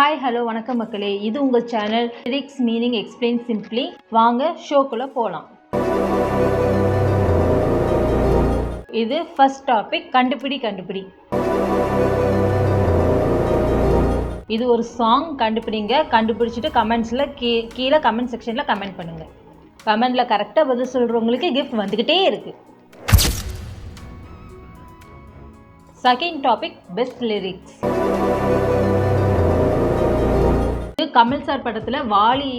Hi hello வணக்கம் மக்களே, இது உங்கள் channel lyrics meaning explain simply. வாங்க ஷோக்குள்ளே போகலாம். இது ஃபர்ஸ்ட் டாபிக், கண்டுபிடி. இது ஒரு சாங். கண்டுபிடிங்க. கண்டுபிடிச்சிட்டு கமெண்ட்ஸில் கீழே கமெண்ட் செக்ஷனில் கமெண்ட் பண்ணுங்கள். கமெண்டில் கரெக்டாக பதில் சொல்கிறவங்களுக்கு கிஃப்ட் வந்துக்கிட்டே இருக்குது. Second topic, best lyrics. Kamal sir படத்தில் வாலி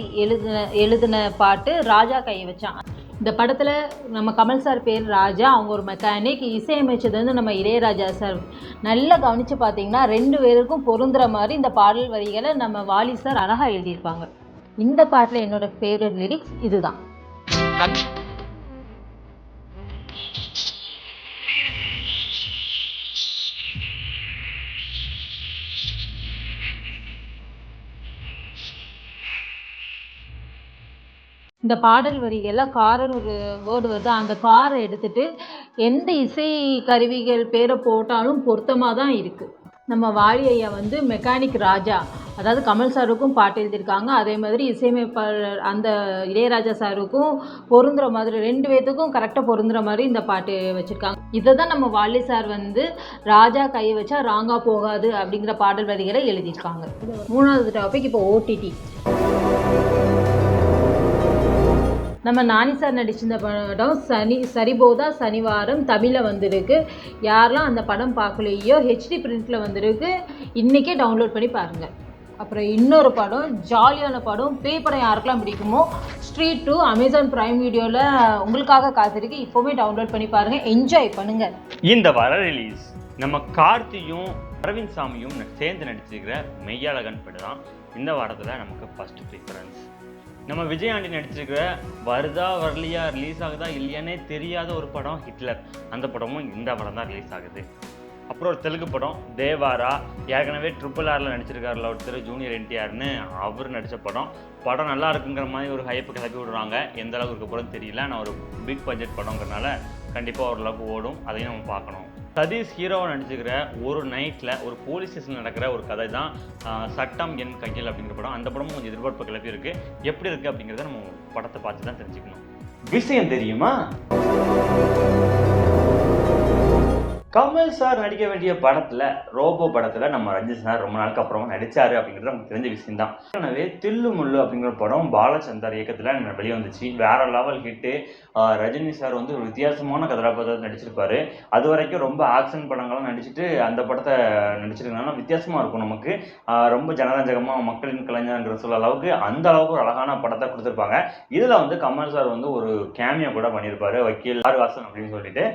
எழுதின பாட்டு ராஜா கையை வச்சான். இந்த படத்தில் நம்ம கமல் சார் பேர் ராஜா, அவங்க ஒரு மெக்கானிக். இசையமைச்சது வந்து நம்ம இளையராஜா சார். நல்லா கவனித்து பார்த்தீங்கன்னா 2 பேருக்கும் பொருந்துகிற மாதிரி இந்த பாடல் வரிகளை நம்ம வாலி சார் அழகாக எழுதியிருப்பாங்க. இந்த பாட்டில் என்னோடய ஃபேவரட் லிரிக்ஸ் இதுதான். இந்த பாடல் வரிகளில் காரர் ஒரு வேர்டு வருது. அந்த காரை எடுத்துகிட்டு எந்த இசை கருவிகள் பேரை போட்டாலும் பொருத்தமாக தான் இருக்குது. நம்ம வாலி ஐயா வந்து மெக்கானிக் ராஜா, அதாவது கமல் சாருக்கும் பாட்டு எழுதியிருக்காங்க. அதே மாதிரி இசையமைப்பாளர் அந்த இளையராஜா சாருக்கும் பொருந்துகிற மாதிரி 2 பேர்த்துக்கும் கரெக்டாக பொருந்துகிற மாதிரி இந்த பாட்டு வச்சுருக்காங்க. இதை தான் நம்ம வாலி சார் வந்து ராஜா கை வச்சா ராங்கா போகாது அப்படிங்கிற பாடல் வரிகளை எழுதியிருக்காங்க. 3வது டாபிக், இப்போ ஓடிடி. நம்ம நானி சார் நடிச்சிருந்த படம் சரிபோதா சனிவாரம் தமிழில் வந்திருக்கு. யாரெல்லாம் அந்த படம் பார்க்கலையோ ஹெச்டி பிரிண்டில் வந்திருக்கு, இன்றைக்கே டவுன்லோட் பண்ணி பாருங்கள். அப்புறம் இன்னொரு படம், ஜாலியான படம், பேய் படம் யாருக்கெல்லாம் பிடிக்குமோ ஸ்ட்ரீட் 2 அமேசான் பிரைம் வீடியோவில் உங்களுக்காக காத்திருக்கு. இப்போவே டவுன்லோட் பண்ணி பாருங்கள், என்ஜாய் பண்ணுங்கள். இந்த வர ரிலீஸ் நம்ம கார்த்தியும் அரவிந்த் சாமியும் சேர்ந்து நடிச்சிருக்கிற மெய்யழகன் படம் தான் இந்த வாரத்தில் நமக்கு ஃபர்ஸ்ட் ப்ரிஃபரன்ஸ். நம்ம விஜயாண்டி நடிச்சிருக்கிற வருதா வரலையா, ரிலீஸ் ஆகுதா இல்லையானே தெரியாத ஒரு படம் ஹிட்லர். அந்த படமும் இந்த படம் தான் ரிலீஸ் ஆகுது. அப்புறம் ஒரு தெலுங்கு படம் தேவாரா, ஏற்கனவே RRRல நடிச்சிருக்காருல ஒருத்தர் ஜூனியர் NTRன்னு, அவர் நடித்த படம் நல்லா இருக்குங்கிற மாதிரி ஒரு ஹைப்பு கிளப்பி விடுறாங்க. எந்த அளவுக்கு இருக்க போகிறது தெரியல. நான் ஒரு பிக் பட்ஜெட் படங்கிறனால கண்டிப்பாக ஓரளவுக்கு ஓடும், அதையும் நம்ம பார்க்கணும். சதீஷ் ஹீரோவை நடிச்சுக்கிற ஒரு நைட்டில் ஒரு போலீஸ் ஸ்டேஷன் நடக்கிற ஒரு கதை தான் சட்டம் என் கையில் அப்படிங்கிற படம். அந்த படமும் கொஞ்சம் எதிர்பார்ப்பு கிளப்பி இருக்குது. எப்படி இருக்குது அப்படிங்கிறத நம்ம படத்தை பார்த்து தான் தெரிஞ்சுக்கணும். விஷயம் தெரியுமா? கமல் சார் நடிக்க வேண்டிய படத்தில், ரோபோ படத்தில் நம்ம ரஞ்சித் சார் ரொம்ப நாளுக்கு அப்புறமா நடித்தார் அப்படிங்கிறது நமக்கு தெரிஞ்ச விஷயம் தான். எனவே தில்லு முள்ளு அப்படிங்கிற படம் பாலச்சந்தர் இயக்கத்தில் வெளியே வந்துச்சு. வேற லெவல் ஹிட்டு. ரஜினி சார் வந்து ஒரு வித்தியாசமான கதாபாத்திரத்தை நடிச்சிருப்பாரு. அது வரைக்கும் ரொம்ப ஆக்ஷன் படங்கள்லாம் நடிச்சுட்டு அந்த படத்தை நடிச்சிருக்கனால வித்தியாசமாக இருக்கும் நமக்கு. ரொம்ப ஜனரஞ்சகமாக மக்களின் கலைஞர்ங்கிற சொல்ல அளவுக்கு அந்த அளவுக்கு ஒரு அழகான படத்தை கொடுத்துருப்பாங்க. இதில் வந்து கமல் சார் வந்து ஒரு கேமியோ கூட பண்ணியிருப்பாரு, வக்கீல் ஆர்வாசன் அப்படின்னு சொல்லிட்டு.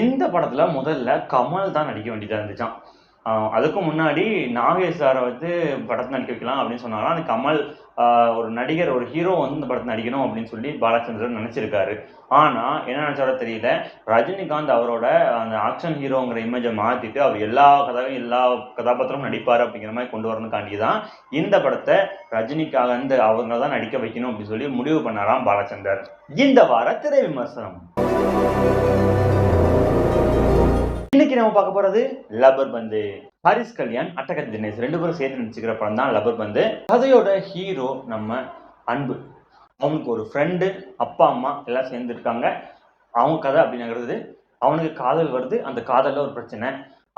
இந்த படத்தில் முதல்ல கமல் தான் நடிக்க வேண்டியதாக இருந்துச்சான். அதுக்கு முன்னாடி நாகேஷ் சாரை வந்து படத்தை நடிக்க வைக்கலாம் அப்படின்னு சொன்னாலும் அந்த கமல் ஒரு நடிகர், ஒரு ஹீரோ வந்து இந்த படத்தை நடிக்கணும் அப்படின்னு சொல்லி பாலச்சந்திரன் நினச்சிருக்காரு. ஆனால் என்ன நினச்சாரோ தெரியல, ரஜினிகாந்த் அவரோட அந்த ஆக்ஷன் ஹீரோங்கிற இமேஜை மாற்றிட்டு அவர் எல்லா கதாபாத்திரமும் நடிப்பார் அப்படிங்கிற மாதிரி கொண்டு வரணுக்காண்டி தான் இந்த படத்தை ரஜினிக்காக வந்து அவங்க தான் நடிக்க வைக்கணும் அப்படின்னு சொல்லி முடிவு பண்ணாராம் பாலச்சந்தர். இந்த வார திரை விமர்சனம். இன்னைக்கு நம்ம பார்க்க போறது லப்பர் பந்து. ஹாரிஸ் கல்யாண், அட்டகத்தி தினேஷ் 2 பேரும் சேர்த்து நடிச்சுக்கிற படம் தான் லப்பர் பந்து. கதையோட ஹீரோ நம்ம அன்பு. அவனுக்கு ஒரு ஃப்ரெண்டு, அப்பா அம்மா எல்லாம் சேர்ந்து இருக்காங்க. அவங்க கதை அப்படிங்கிறது, அவனுக்கு காதல் வருது, அந்த காதலில் ஒரு பிரச்சனை.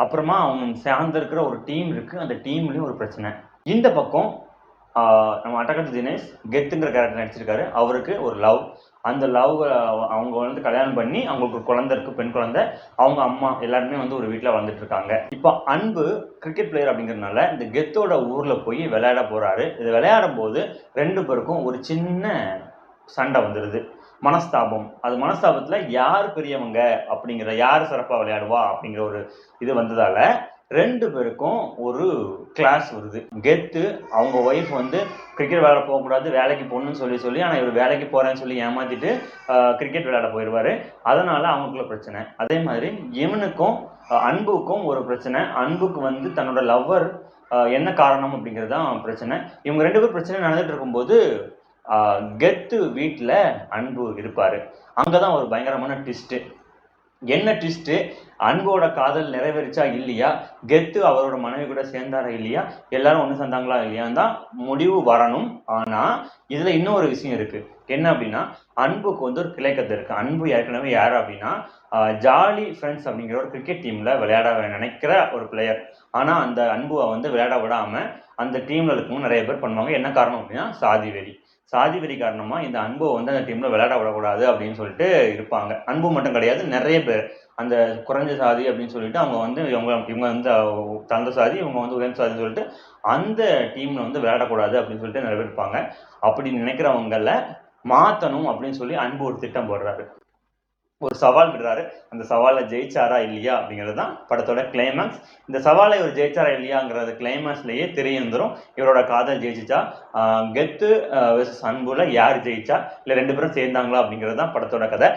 அப்புறமா அவன் சேர்ந்து இருக்கிற ஒரு டீம் இருக்கு, அந்த டீம்லேயும் ஒரு பிரச்சனை. இந்த பக்கம் நம்ம அட்டகத்தி தினேஷ் கெத்துங்கிற கேரக்டர் நடிச்சிருக்காரு. அவருக்கு ஒரு லவ். அந்த லவ் அவங்க வந்து கல்யாணம் பண்ணி அவங்களுக்கு ஒரு குழந்தை இருக்கு, பெண் குழந்தை. அவங்க அம்மா எல்லாருமே வந்து ஒரு வீட்டில் வந்துட்டு இருக்காங்க. இப்போ அன்பு கிரிக்கெட் பிளேயர் அப்படிங்கிறதுனால இந்த கெத்தோட ஊரில் போய் விளையாட போறாரு. இது விளையாடும் போது 2 பேருக்கும் ஒரு சின்ன சண்டை வந்துடுது, மனஸ்தாபம். அது மனஸ்தாபத்தில் யார் பெரியவங்க அப்படிங்கிற, யார் சிறப்பாக விளையாடுவா அப்படிங்கிற ஒரு இது வந்ததால 2 பேருக்கும் ஒரு கிளாஸ் வருது. கெத்து அவங்க ஒய்ஃப் வந்து கிரிக்கெட் விளையாட போகக்கூடாது, வேலைக்கு போகணும்னு சொல்லி ஆனால் இவர் வேலைக்கு போகிறேன்னு சொல்லி ஏமாற்றிட்டு கிரிக்கெட் விளையாட போயிடுவார். அதனால் அவங்களுக்குள்ள பிரச்சனை. அதே மாதிரி இவனுக்கும் அன்புக்கும் ஒரு பிரச்சனை. அன்புக்கு வந்து தன்னோட லவ்வர் என்ன காரணம் அப்படிங்கிறது தான் பிரச்சனை. இவங்க 2 பேர் பிரச்சனை நடந்துட்டு இருக்கும்போது கெத்து வீட்டில் அன்பு இருப்பார். அங்கே தான் ஒரு பயங்கரமான ட்விஸ்ட்டு. என்ன ட்விஸ்ட்டு, அன்போட காதல் நிறைவேறிச்சா இல்லையா, கெத்து அவரோட மனைவி கூட சேர்ந்தாரா இல்லையா, எல்லாரும் ஒன்று சேர்ந்தாங்களா இல்லையான்னு தான் முடிவு வரணும். ஆனால் இதில் இன்னும் ஒரு விஷயம் இருக்குது. என்ன அப்படின்னா, அன்புக்கு வந்து ஒரு கிளைக்கதை இருக்குது. அன்பு ஏற்கனவே யார் அப்படின்னா, ஜாலி ஃப்ரெண்ட்ஸ் அப்படிங்கிற ஒரு கிரிக்கெட் டீமில் விளையாட நினைக்கிற ஒரு பிளேயர். ஆனால் அந்த அன்புவை வந்து விளையாட விடாமல் அந்த டீமில் இருக்கவங்க நிறைய பேர் பண்ணுவாங்க. என்ன காரணம் அப்படின்னா, சாதி வெறி. சாதி வெறி காரணமாக இந்த அன்புவை வந்து அந்த டீமில் விளையாட விடக்கூடாது அப்படின்னு சொல்லிட்டு இருப்பாங்க. அன்பு மட்டும் கிடையாது, நிறைய பேர் அந்த குறைஞ்ச சாதி அப்படின்னு சொல்லிட்டு அவங்க வந்து இவங்க வந்து தகுந்த சாதி, இவங்க வந்து உயர்ந்த சாதின்னு சொல்லிட்டு அந்த டீமில் வந்து விளையாடக்கூடாது அப்படின்னு சொல்லிட்டு நிறைய பேர் இருப்பாங்க. அப்படி நினைக்கிறவங்கள மாற்றணும் அப்படின்னு சொல்லி அன்பு ஒரு திட்டம் போடுறாரு. ஒரு சவால் விடுறாரு. அந்த சவாலை ஜெயிச்சாரா இல்லையா அப்படிங்கிறது தான் படத்தோட கிளைமேக்ஸ். இந்த சவாலை இவர் ஜெயிச்சாரா இல்லையாங்கிறது கிளைமேக்ஸ்லேயே தெரிய வந்துடும். இவரோட காதல் ஜெயிச்சிச்சா, கெத்து வெர்சஸ் அன்புல யார் ஜெயிச்சா, இல்லை 2 பேரும் சேர்ந்தாங்களா அப்படிங்கிறது தான் படத்தோட கதை.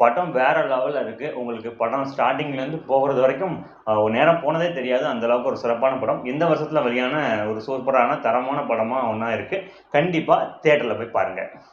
படம் வேற லெவலில் இருக்கு. உங்களுக்கு படம் ஸ்டார்டிங்லேருந்து போகிறது வரைக்கும் ஒரு நேரம் போனதே தெரியாது. அந்த அளவுக்கு ஒரு சிறப்பான படம். இந்த வருஷத்தில் வெளியான ஒரு சூப்பரான தரமான படமாக ஒன்றா இருக்கு. கண்டிப்பாக தியேட்டரில் போய் பாருங்க.